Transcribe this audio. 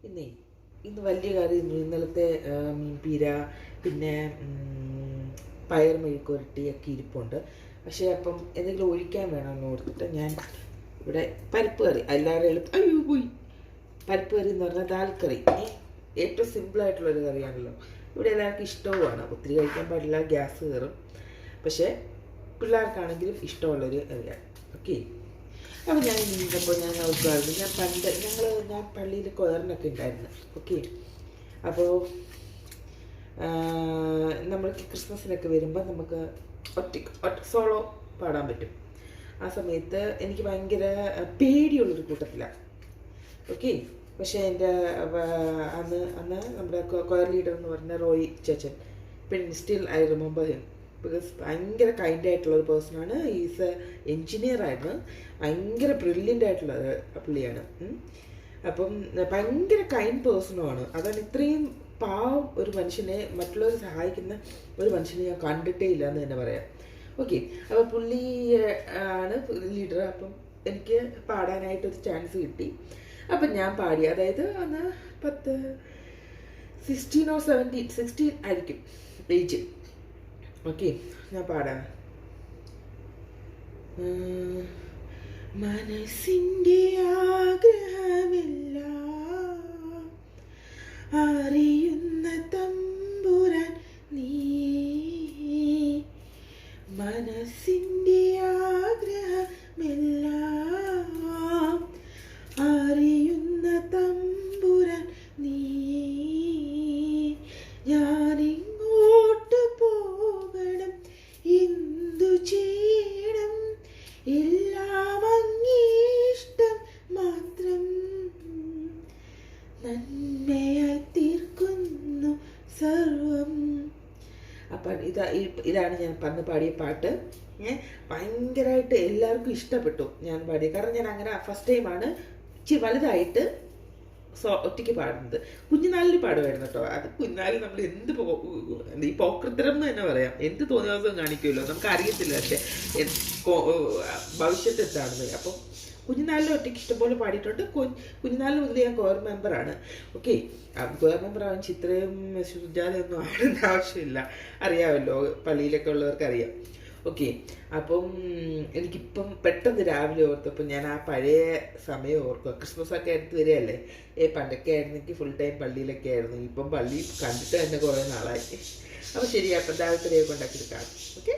ഇന്നേ ഇന്ന് വലിയ കാര്യമൊന്നും ഇന്നലത്തെ മീൻപീര പിന്നെ പയർ മെഴുക്കുരട്ടിയൊക്കെ ഇരിപ്പുണ്ട്. പക്ഷേ അപ്പം എന്തെങ്കിലും ഒഴിക്കാൻ വേണമെന്ന് ഓർത്തിട്ട് ഞാൻ ഇവിടെ പരിപ്പ് കറി എല്ലാവരും അയ്യോ പോയി പരിപ്പ് കറി എന്ന് പറഞ്ഞാൽ ദാൽ കറി ഏറ്റവും സിമ്പിളായിട്ടുള്ളൊരു കറിയാണല്ലോ. ഇവിടെ എല്ലാവർക്കും ഇഷ്ടവുമാണ്. ഒത്തിരി കഴിക്കാൻ പാടില്ല, ഗ്യാസ് കയറും. പക്ഷേ പിള്ളേർക്കാണെങ്കിലും ഇഷ്ടമുള്ളൊരു കറിയാണ്. ഓക്കെ, അപ്പോൾ ഞാൻ നീങ്ങുമ്പോൾ ഞാൻ ഓർക്കുമായിരുന്നു, ഞാൻ പള്ളിയിൽ കൊയറിനൊക്കെ ഉണ്ടായിരുന്നു. ഓക്കെ, അപ്പോൾ നമ്മൾക്ക് ക്രിസ്മസിനൊക്കെ വരുമ്പോൾ നമുക്ക് സോളോ പാടാൻ പറ്റും. ആ സമയത്ത് എനിക്ക് ഭയങ്കര പേടിയുള്ളൊരു കൂട്ടത്തിലാണ്. ഓക്കെ, പക്ഷേ എൻ്റെ അന്ന് നമ്മുടെ കൊയർ ലീഡർ എന്ന് പറഞ്ഞ റോയി ചേച്ചൻ, പിന്നെ still I remember him because ഭയങ്കര കൈൻഡായിട്ടുള്ളൊരു പേഴ്സണാണ്. ഈസ് എ എൻജിനീയറായിരുന്നു, ഭയങ്കര ബ്രില്യൻ്റ് ആയിട്ടുള്ള പുള്ളിയാണ്. അപ്പം ഭയങ്കര കൈൻഡ് പേഴ്സണുമാണ്. അതാണ് ഇത്രയും പാവം ഒരു മനുഷ്യനെ, മറ്റുള്ളവർ സഹായിക്കുന്ന ഒരു മനുഷ്യനെ ഞാൻ കണ്ടിട്ടേ ഇല്ല എന്ന് തന്നെ പറയാം. ഓക്കെ, അപ്പോൾ പുള്ളി ആണ് ലീഡർ. അപ്പം എനിക്ക് പാടാനായിട്ടൊരു ചാൻസ് കിട്ടി. അപ്പം ഞാൻ പാടി, അതായത് അന്ന് 16 or 16 ആയിരിക്കും ഏജ്. ഓക്കെ, ഞാൻ പാടാം. മനസ്സിൻ്റെ ആഗ്രഹമെല്ലാം അറിയുന്ന തമ്പുരാൻ നീ, മനസ്സിൻ്റെ ആഗ്രഹമെല്ലാം അറിയുന്ന തമ്പുരാൻ നീ, ഞാനിങ്ങോട്ട് പോകണം, എന്തു ചെയ്യണം, എല്ലാം അങ്ങേഷ്ടം മാത്രം, നന്മയായി തീർക്കുന്നു സർവം. അപ്പം ഇതാണ് ഞാൻ പണ്ട് പാടിയ പാട്ട്. ഭയങ്കരമായിട്ട് എല്ലാവർക്കും ഇഷ്ടപ്പെട്ടു ഞാൻ പാടിയ. കാരണം ഞാൻ അങ്ങനെ ഫസ്റ്റ് ടൈമാണ് ഇച്ചിരി വലുതായിട്ട് ഒറ്റയ്ക്ക് പാടുന്നത്. കുഞ്ഞുനാളിൽ പാടുമായിരുന്നു കേട്ടോ. അത് കുഞ്ഞുനാളിൽ നമ്മൾ ഈ പോക്കൃത്തരം എന്ന് തന്നെ പറയാം. എന്ത് തോന്നിയ ദിവസം കാണിക്കുമല്ലോ, നമുക്ക് അറിയത്തില്ല പക്ഷെ ഭവിഷ്യത്ത് എന്താണെന്ന്. അപ്പം കുഞ്ഞുനാളിൽ ഒറ്റയ്ക്ക് ഇഷ്ടംപോലെ പാടിയിട്ടുണ്ട്. കുഞ്ഞുനാളിൽ മുതൽ ഞാൻ കോർ മെമ്പറാണ്. ഓക്കെ, കോർ മെമ്പർ ആവാൻ ചിത്രയും സുജാതയൊന്നും ആടേണ്ട ആവശ്യമില്ല, അറിയാമല്ലോ, പള്ളിയിലൊക്കെ ഉള്ളവർക്ക് അറിയാം. ഓക്കെ, അപ്പം എനിക്കിപ്പം പെട്ടെന്ന് രാവിലെ ഓർത്തപ്പോൾ ഞാൻ ആ പഴയ സമയം ഓർക്കുക. ക്രിസ്മസ് ഒക്കെ അടുത്ത് വരികയല്ലേ. പണ്ടൊക്കെ ആയിരുന്നെങ്കിൽ ഫുൾ ടൈം പള്ളിയിലൊക്കെ ആയിരുന്നു. ഇപ്പം പള്ളി കണ്ടിട്ട് തന്നെ കുറേ നാളായി. അപ്പോൾ ശരി, അപ്പം ദാവക്കറിയൊക്കെ ഉണ്ടാക്കിയിട്ട് കാണും. ഓക്കെ.